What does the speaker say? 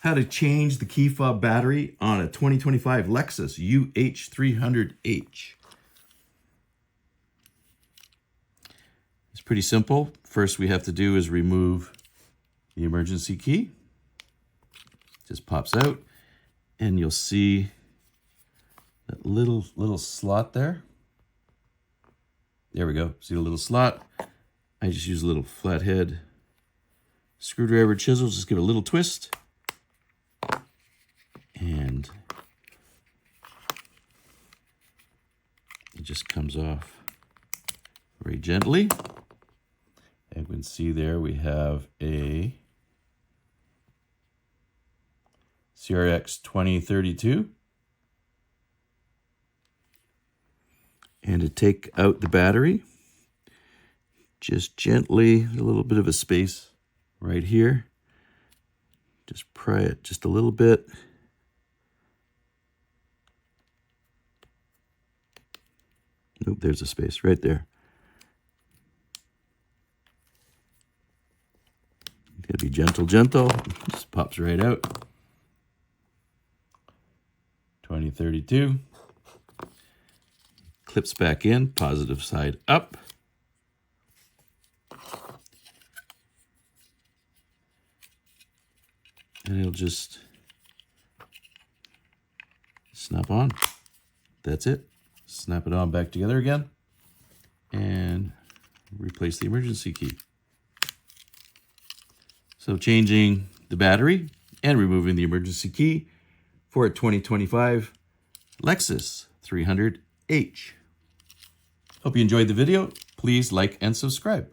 how to change the key fob battery on a 2025 Lexus UH300H. It's pretty simple. First we have to do is remove the emergency key. Just pops out and you'll see that little slot there. There we go. See the little slot? I just use a little flathead screwdriver chisel, just give it a little twist. And it just comes off very gently. And we can see there we have a CRX 2032. And to take out the battery, just gently, a little bit of a space right here. Just pry it just a little bit. Nope, there's a space right there. Gotta be gentle, gentle. Just pops right out. 2032. Clips back in, positive side up. And it'll just snap on. That's it. Snap it on back together again. And replace the emergency key. So changing the battery and removing the emergency key for a 2025 Lexus 300H. Hope you enjoyed the video. Please like and subscribe.